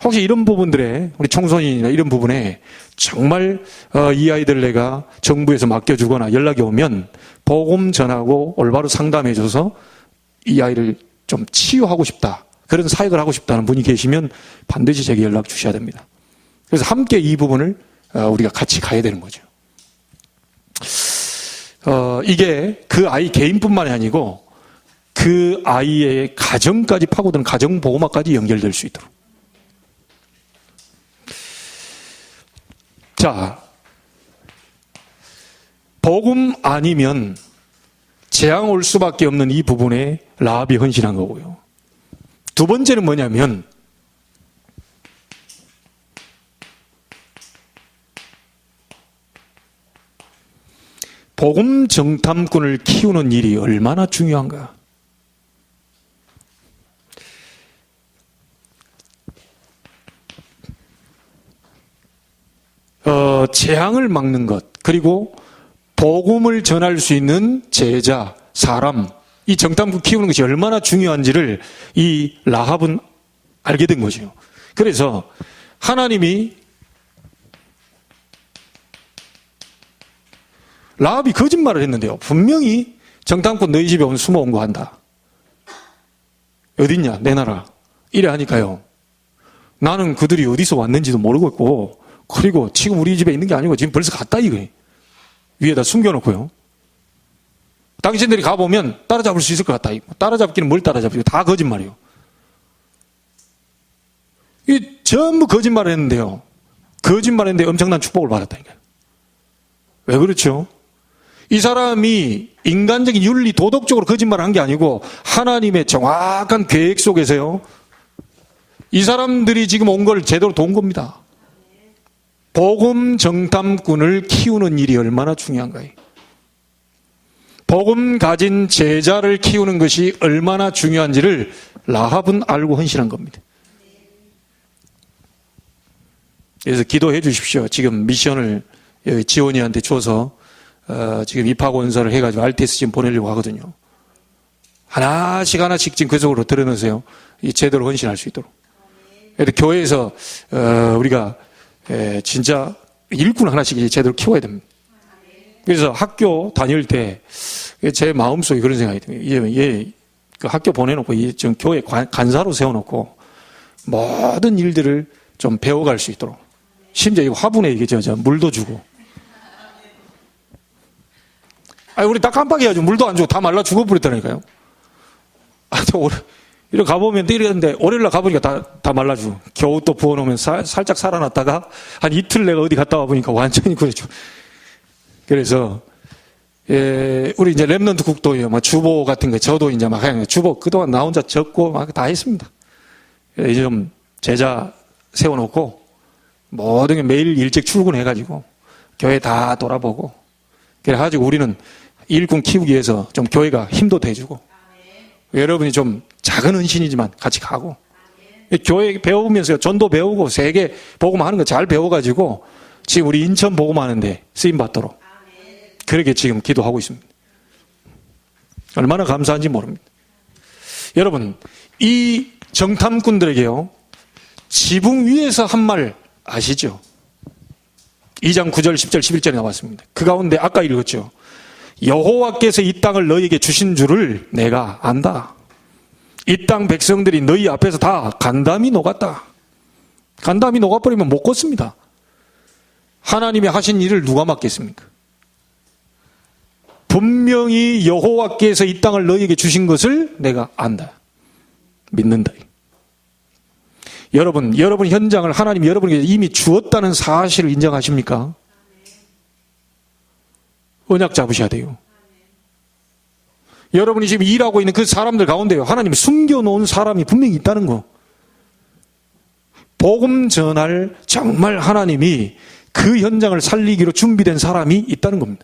혹시 이런 부분들에 우리 청소년이나 이런 부분에 정말 이 아이들 내가 정부에서 맡겨주거나 연락이 오면 복음 전하고 올바로 상담해줘서 이 아이를 좀 치유하고 싶다, 그런 사역을 하고 싶다는 분이 계시면 반드시 제게 연락 주셔야 됩니다. 그래서 함께 이 부분을 우리가 같이 가야 되는 거죠. 이게 그 아이 개인뿐만이 아니고 그 아이의 가정까지 파고드는 가정보호막까지 연결될 수 있도록. 자, 복음 아니면 재앙 올 수밖에 없는 이 부분에 라합이 헌신한 거고요. 두 번째는 뭐냐면, 복음 정탐꾼을 키우는 일이 얼마나 중요한가. 재앙을 막는 것, 그리고 복음을 전할 수 있는 제자, 사람, 이 정탐꾼 키우는 것이 얼마나 중요한지를 이 라합은 알게 된 거죠. 그래서 하나님이 라합이 거짓말을 했는데요. 분명히 정탐꾼 너희 집에 숨어온 거 한다. 어딨냐? 내놔라. 이래 하니까요. 나는 그들이 어디서 왔는지도 모르고 있고, 그리고 지금 우리 집에 있는 게 아니고 지금 벌써 갔다 이거예요. 위에다 숨겨놓고요. 당신들이 가보면 따라잡을 수 있을 것 같다. 따라잡기는 뭘 따라잡기고 다 거짓말이에요. 이 전부 거짓말을 했는데요. 거짓말을 했는데 엄청난 축복을 받았다니까요. 왜 그렇죠? 이 사람이 인간적인 윤리, 도덕적으로 거짓말을 한 게 아니고 하나님의 정확한 계획 속에서요. 이 사람들이 지금 온 걸 제대로 돈 겁니다. 복음 정탐꾼을 키우는 일이 얼마나 중요한가요? 복음 가진 제자를 키우는 것이 얼마나 중요한지를 라합은 알고 헌신한 겁니다. 그래서 기도해 주십시오. 지금 미션을 여기 지원이한테 줘서 지금 입학원서를 해가지고 RTS 지금 보내려고 하거든요. 하나씩 지금 그 속으로 들어넣으세요. 제대로 헌신할 수 있도록. 그래서 교회에서 우리가 진짜 일꾼 하나씩 제대로 키워야 됩니다. 그래서 학교 다닐 때 제 마음속에 그런 생각이 듭니다. 그 학교 보내놓고 지금 교회 간사로 세워놓고 모든 일들을 좀 배워갈 수 있도록. 심지어 이거 화분에 이게 물도 주고. 우리 다 깜빡해가지고 물도 안 주고 다 말라 죽어버렸다니까요. 이렇게 가보면 이랬는데 월요일날 가보니까 다 말라주고 겨우 또 부어놓으면 살짝 살아났다가 한 이틀 내가 어디 갔다 와보니까 완전히 그랬죠. 그래서 우리 이제 랩넌트 국도요, 주보 같은 거 저도 이제 막 그냥 주보 그동안 나 혼자 적고 막 다 했습니다. 이제 좀 제자 세워놓고 모든 게 매일 일찍 출근해가지고 교회 다 돌아보고 그래가지고 우리는 일꾼 키우기 위해서 좀 교회가 힘도 대주고 여러분이 좀 작은 헌신이지만 같이 가고 교회 배우면서 전도 배우고 세계 복음하는 거 잘 배워가지고 지금 우리 인천 복음하는데 쓰임받도록 그렇게 지금 기도하고 있습니다. 얼마나 감사한지 모릅니다. 여러분 이 정탐꾼들에게요 지붕 위에서 한 말 아시죠? 2장 9절 10절 11절에 나왔습니다. 그 가운데 아까 읽었죠. 여호와께서 이 땅을 너희에게 주신 줄을 내가 안다. 이 땅 백성들이 너희 앞에서 다 간담이 녹았다. 간담이 녹아버리면 못 걷습니다. 하나님이 하신 일을 누가 맡겠습니까? 분명히 여호와께서 이 땅을 너희에게 주신 것을 내가 안다. 믿는다. 여러분 현장을 하나님이 여러분에게 이미 주었다는 사실을 인정하십니까? 언약 잡으셔야 돼요. 여러분이 지금 일하고 있는 그 사람들 가운데요 하나님이 숨겨놓은 사람이 분명히 있다는 거. 복음 전할 정말 하나님이 그 현장을 살리기로 준비된 사람이 있다는 겁니다.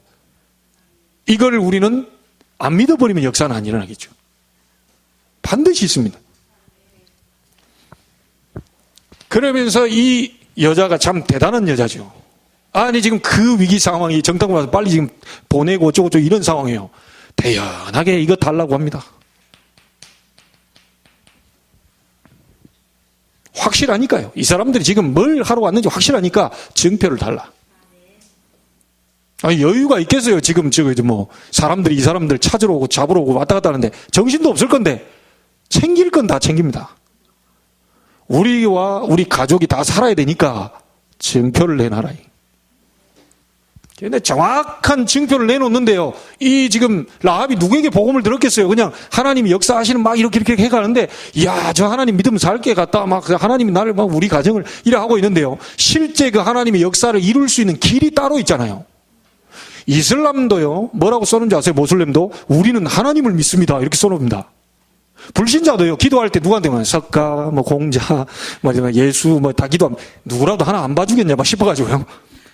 이걸 우리는 안 믿어버리면 역사는 안 일어나겠죠. 반드시 있습니다. 그러면서 이 여자가 참 대단한 여자죠. 아니 지금 그 위기 상황이 정탐꾼 와서 빨리 지금 보내고 어쩌고저쩌고 이런 상황이에요. 대연하게 이거 달라고 합니다. 확실하니까요. 이 사람들이 지금 뭘 하러 왔는지 확실하니까 증표를 달라. 아니 여유가 있겠어요. 지금 사람들이 이 사람들 찾으러 오고 잡으러 오고 왔다 갔다 하는데 정신도 없을 건데 챙길 건 다 챙깁니다. 우리와 우리 가족이 다 살아야 되니까 증표를 내놔라. 근데 정확한 증표를 내놓는데요. 이 지금 라합이 누구에게 복음을 들었겠어요? 그냥 하나님이 역사하시는 막 이렇게 해가는데, 이야, 저 하나님 믿으면 살게 갔다. 막 하나님이 나를 막 우리 가정을 이래 하고 있는데요. 실제 그 하나님의 역사를 이룰 수 있는 길이 따로 있잖아요. 이슬람도요. 뭐라고 써는지 아세요? 모슬렘도 우리는 하나님을 믿습니다. 이렇게 써놓습니다. 불신자도요, 기도할 때 누구한테 석가, 공자, 예수, 다 기도하면 누구라도 하나 안 봐주겠냐, 막 싶어가지고요.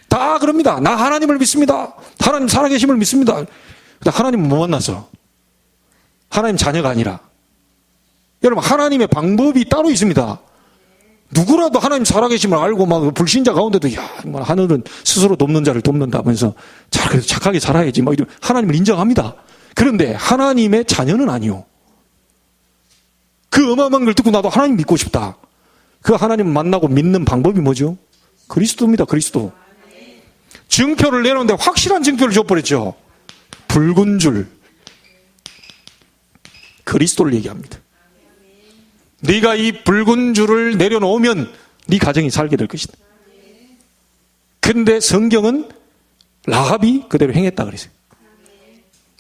다 그럽니다. 나 하나님을 믿습니다. 하나님 살아계심을 믿습니다. 근데 하나님은 못 만났어. 하나님 자녀가 아니라. 여러분, 하나님의 방법이 따로 있습니다. 누구라도 하나님 살아계심을 알고 막 불신자 가운데도, 야, 하늘은 스스로 돕는 자를 돕는다면서 그래도 착하게 살아야지. 막 이런 하나님을 인정합니다. 그런데 하나님의 자녀는 아니요. 그 어마어마한 걸 듣고 나도 하나님 믿고 싶다. 그 하나님 만나고 믿는 방법이 뭐죠? 그리스도입니다. 그리스도. 증표를 내놓는데 확실한 증표를 줘버렸죠. 붉은 줄. 그리스도를 얘기합니다. 네가 이 붉은 줄을 내려놓으면 네 가정이 살게 될 것이다. 근데 성경은 라합이 그대로 행했다 그랬어요.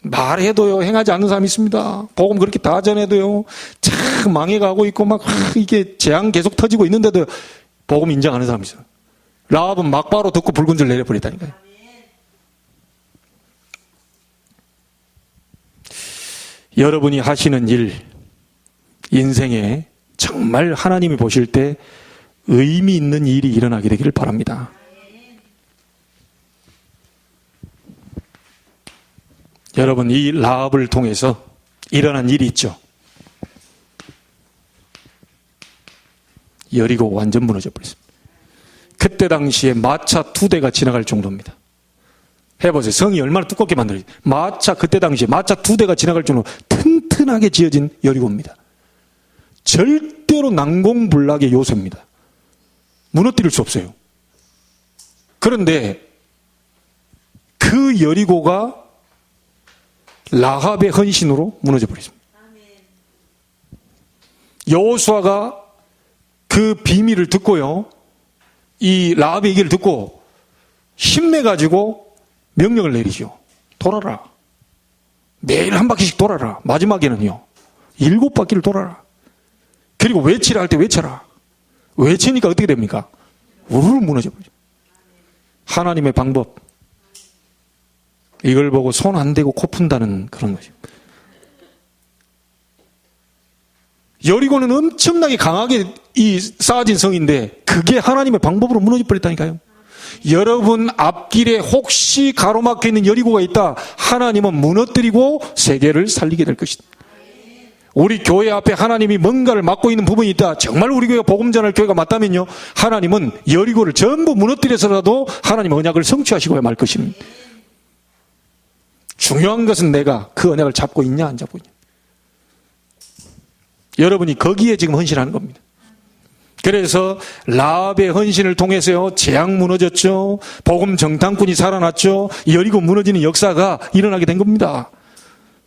말해도요 행하지 않는 사람이 있습니다. 복음 그렇게 다 전해도요 참 망해가고 있고 막 이게 재앙 계속 터지고 있는데도 복음 인정하는 사람이 있어요. 라합은 막바로 듣고 붉은 줄 내려버렸다니까요. 여러분이 하시는 일, 인생에 정말 하나님이 보실 때 의미 있는 일이 일어나게 되기를 바랍니다. 여러분, 이 라합을 통해서 일어난 일이 있죠. 여리고 완전 무너져 버렸습니다. 그때 당시에 마차 2대가 지나갈 정도입니다. 해보세요. 성이 얼마나 두껍게 만들어요. 그때 당시에 마차 2대가 지나갈 정도로 튼튼하게 지어진 여리고입니다. 절대로 난공불락의 요새입니다. 무너뜨릴 수 없어요. 그런데 그 여리고가 라합의 헌신으로 무너져 버렸습니다. 여호수아가 그 비밀을 듣고요, 이 라합의 얘기를 듣고 힘내가지고 명령을 내리죠. 돌아라. 매일 한 바퀴씩 돌아라. 마지막에는요 7바퀴를 돌아라. 그리고 외치라 할 때 외쳐라. 외치니까 어떻게 됩니까? 우르르 무너져 버리죠. 하나님의 방법, 이걸 보고 손 안 대고 코 푼다는 그런 거죠. 여리고는 엄청나게 강하게 쌓아진 성인데 그게 하나님의 방법으로 무너져 버렸다니까요. 여러분 앞길에 혹시 가로막혀 있는 여리고가 있다, 하나님은 무너뜨리고 세계를 살리게 될 것이다. 우리 교회 앞에 하나님이 뭔가를 막고 있는 부분이 있다, 정말 우리 교회가 복음 전할 교회가 맞다면요, 하나님은 여리고를 전부 무너뜨려서라도 하나님의 언약을 성취하시고야 말 것입니다. 중요한 것은 내가 그 언약을 잡고 있냐 안 잡고 있냐. 여러분이 거기에 지금 헌신하는 겁니다. 그래서 라합의 헌신을 통해서요, 재앙 무너졌죠. 복음 정탐꾼이 살아났죠. 여리고 무너지는 역사가 일어나게 된 겁니다.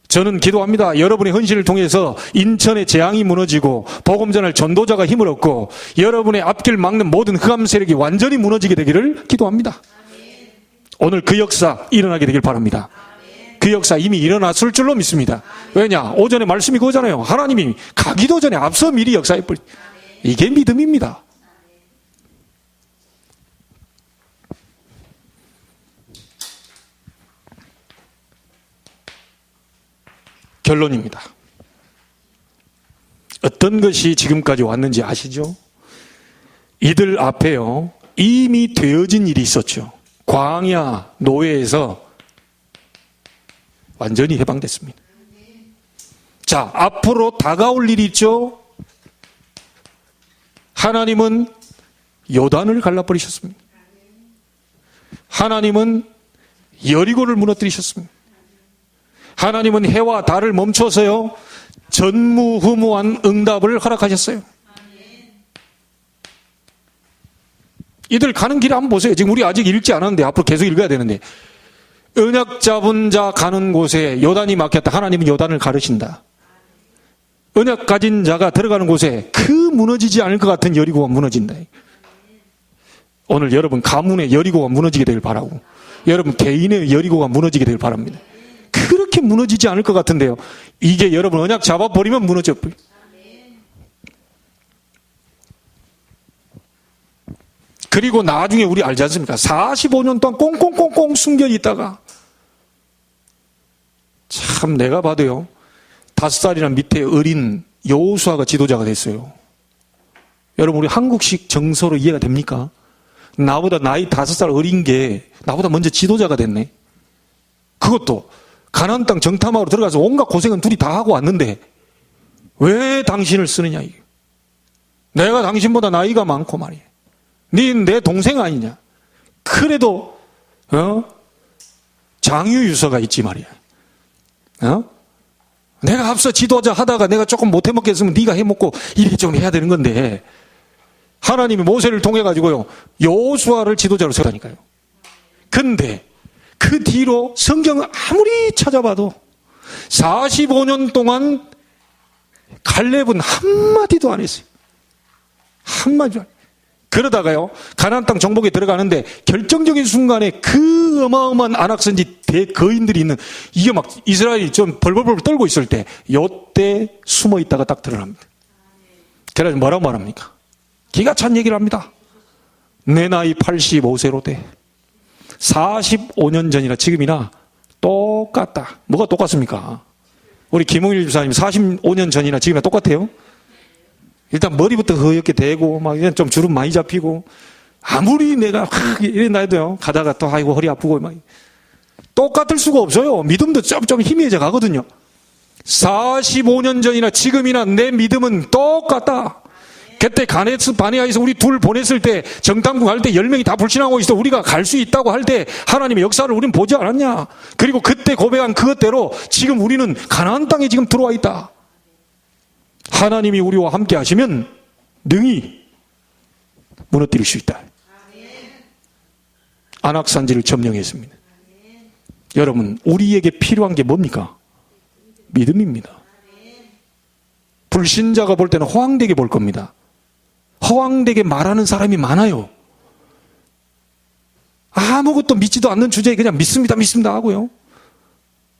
저는 기도합니다. 여러분의 헌신을 통해서 인천의 재앙이 무너지고 복음 전할 전도자가 힘을 얻고 여러분의 앞길 막는 모든 흑암 세력이 완전히 무너지게 되기를 기도합니다. 오늘 그 역사 일어나게 되길 바랍니다. 그 역사 이미 일어났을 줄로 믿습니다. 왜냐? 오전에 말씀이 그거잖아요. 하나님이 가기도 전에 앞서 미리 역사해버리. 이게 믿음입니다. 결론입니다. 어떤 것이 지금까지 왔는지 아시죠? 이들 앞에요, 이미 되어진 일이 있었죠. 광야 노예에서 완전히 해방됐습니다. 자, 앞으로 다가올 일이 있죠. 하나님은 요단을 갈라버리셨습니다. 하나님은 여리고를 무너뜨리셨습니다. 하나님은 해와 달을 멈춰서요, 전무후무한 응답을 허락하셨어요. 이들 가는 길을 한번 보세요. 지금 우리 아직 읽지 않았는데 앞으로 계속 읽어야 되는데, 언약 잡은 자 가는 곳에 요단이 막혔다. 하나님은 요단을 가르신다. 언약 가진 자가 들어가는 곳에 그 무너지지 않을 것 같은 여리고가 무너진다. 오늘 여러분 가문의 여리고가 무너지게 되길 바라고, 여러분 개인의 여리고가 무너지게 되길 바랍니다. 그렇게 무너지지 않을 것 같은데요, 이게 여러분 언약 잡아버리면 무너져 버려요. 그리고 나중에 우리 알지 않습니까? 45년 동안 꽁꽁꽁꽁 숨겨 있다가 참 내가 봐도요, 5살이나 밑에 어린 여호수아가 지도자가 됐어요. 여러분, 우리 한국식 정서로 이해가 됩니까? 나보다 나이 5살 어린 게 나보다 먼저 지도자가 됐네. 그것도 가나안 땅 정탐하러 들어가서 온갖 고생은 둘이 다 하고 왔는데 왜 당신을 쓰느냐, 이게. 내가 당신보다 나이가 많고 말이야. 내 동생 아니냐. 그래도 장유유서가 있지 말이야. 내가 앞서 지도자 하다가 내가 조금 못 해먹겠으면 네가 해먹고 이래 좀 해야 되는 건데, 하나님이 모세를 통해 가지고요 여호수아를 지도자로 세우다니까요. 근데 그 뒤로 성경을 아무리 찾아봐도 45년 동안 갈렙은 한마디도 안 했어요. 한마디도 안 했어요. 그러다가요, 가나안 땅 정복에 들어가는데 결정적인 순간에 그 어마어마한 안악선지 대거인들이 있는, 이게 막 이스라엘이 좀 벌벌벌 떨고 있을 때, 요때 숨어 있다가 딱 드러납니다. 그래서 뭐라고 말합니까? 기가 찬 얘기를 합니다. 내 나이 85세로 돼. 45년 전이나 지금이나 똑같다. 뭐가 똑같습니까? 우리 김홍일 집사님 45년 전이나 지금이나 똑같아요. 일단 머리부터 허옇게 되고 막 좀 주름 많이 잡히고 아무리 내가 이랬나 해도요. 가다가 또 아이고 허리 아프고 막 똑같을 수가 없어요. 믿음도 좀 희미해져 가거든요. 45년 전이나 지금이나 내 믿음은 똑같다. 그때 가네스 바네아에서 우리 둘 보냈을 때 정탐구 할 때 10명이 다 불신하고 있어. 우리가 갈 수 있다고 할 때 하나님의 역사를 우리는 보지 않았냐. 그리고 그때 고백한 그것대로 지금 우리는 가나안 땅에 지금 들어와 있다. 하나님이 우리와 함께 하시면 능히 무너뜨릴 수 있다. 안악산지를 점령했습니다. 여러분, 우리에게 필요한 게 뭡니까? 믿음입니다. 불신자가 볼 때는 허황되게 볼 겁니다. 허황되게 말하는 사람이 많아요. 아무것도 믿지도 않는 주제에 그냥 믿습니다 하고요.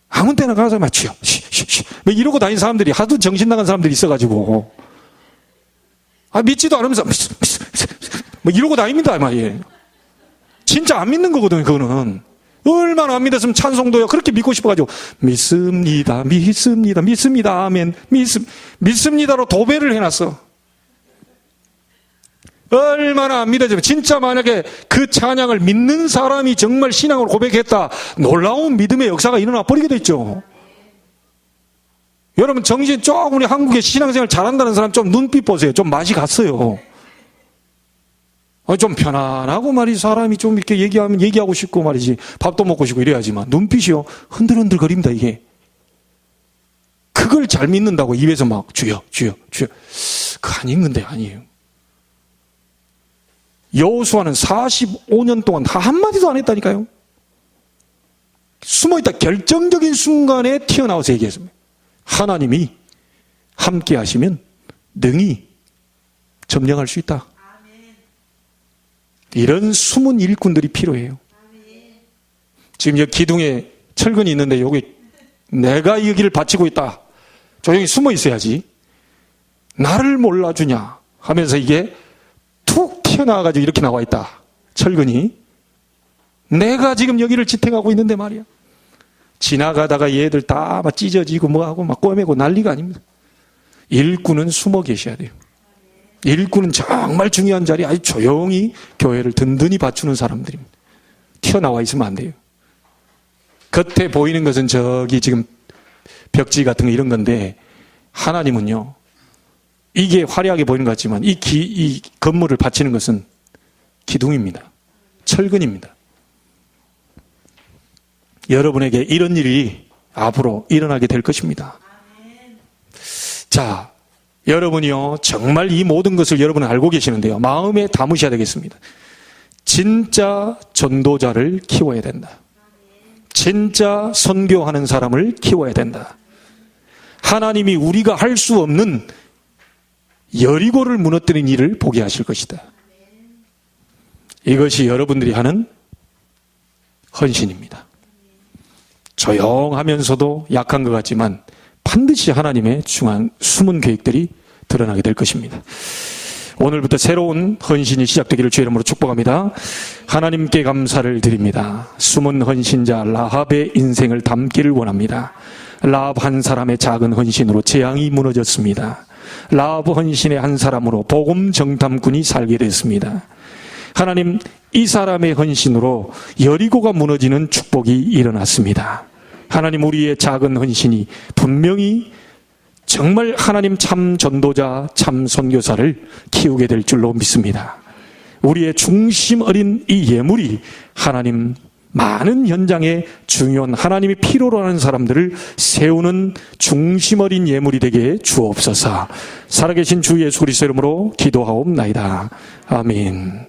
아무 때나 가서 막 주여 뭐 이러고 다니는 사람들이 하도 정신 나간 사람들이 있어가지고 믿지도 않으면서 뭐 이러고 다닙니다 말이에요. 진짜 안 믿는 거거든요. 그거는 얼마나 안 믿었으면 찬송도요 그렇게 믿고 싶어가지고 믿습니다 아멘 믿습니다로 도배를 해놨어. 얼마나 안 믿어지면 진짜 만약에 그 찬양을 믿는 사람이 정말 신앙을 고백했다, 놀라운 믿음의 역사가 일어나 버리게 됐죠. 여러분 정신 조금 우리 한국에 신앙생활 잘한다는 사람 좀 눈빛 보세요. 좀 맛이 갔어요. 좀 편안하고 말이지 사람이 좀 이렇게 얘기하면 얘기하고 싶고 말이지 밥도 먹고 싶고 이래야지만 눈빛이요 흔들흔들 거립니다. 이게 그걸 잘 믿는다고 입에서 막 주여 그거 아닌 건데 아니에요. 여호수아는 45년 동안 다 한마디도 안 했다니까요. 숨어있다 결정적인 순간에 튀어나와서 얘기했습니다. 하나님이 함께 하시면 능히 점령할 수 있다. 이런 숨은 일꾼들이 필요해요. 지금 여기 기둥에 철근이 있는데 여기 내가 여기를 바치고 있다. 조용히 숨어 있어야지. 나를 몰라주냐 하면서 이게 툭 튀어나와가지고 이렇게 나와 있다. 철근이. 내가 지금 여기를 지탱하고 있는데 말이야. 지나가다가 얘들 다 막 찢어지고 뭐하고 막 꼬매고 난리가 아닙니다. 일꾼은 숨어 계셔야 돼요. 일꾼은 정말 중요한 자리에 아주 조용히 교회를 든든히 받추는 사람들입니다. 튀어나와 있으면 안 돼요. 겉에 보이는 것은 저기 지금 벽지 같은 거 이런 건데 하나님은요. 이게 화려하게 보이는 것 같지만 이 건물을 바치는 것은 기둥입니다. 철근입니다. 여러분에게 이런 일이 앞으로 일어나게 될 것입니다. 자, 여러분이요 정말 이 모든 것을 여러분은 알고 계시는데요. 마음에 담으셔야 되겠습니다. 진짜 전도자를 키워야 된다. 진짜 선교하는 사람을 키워야 된다. 하나님이 우리가 할 수 없는 여리고를 무너뜨린 일을 보게 하실 것이다. 이것이 여러분들이 하는 헌신입니다. 조용하면서도 약한 것 같지만 반드시 하나님의 중한 숨은 계획들이 드러나게 될 것입니다. 오늘부터 새로운 헌신이 시작되기를 주의 이름으로 축복합니다. 하나님께 감사를 드립니다. 숨은 헌신자 라합의 인생을 담기를 원합니다. 라합 한 사람의 작은 헌신으로 재앙이 무너졌습니다. 라합 헌신의 한 사람으로 복음 정탐꾼이 살게 됐습니다. 하나님, 이 사람의 헌신으로 여리고가 무너지는 축복이 일어났습니다. 하나님, 우리의 작은 헌신이 분명히 정말 하나님 참 전도자, 참 선교사를 키우게 될 줄로 믿습니다. 우리의 중심 어린 이 예물이 하나님 많은 현장에 중요한 하나님이 필요로 하는 사람들을 세우는 중심 어린 예물이 되게 주옵소서. 살아계신 주 예수 그리스도 이름으로 기도하옵나이다. 아멘.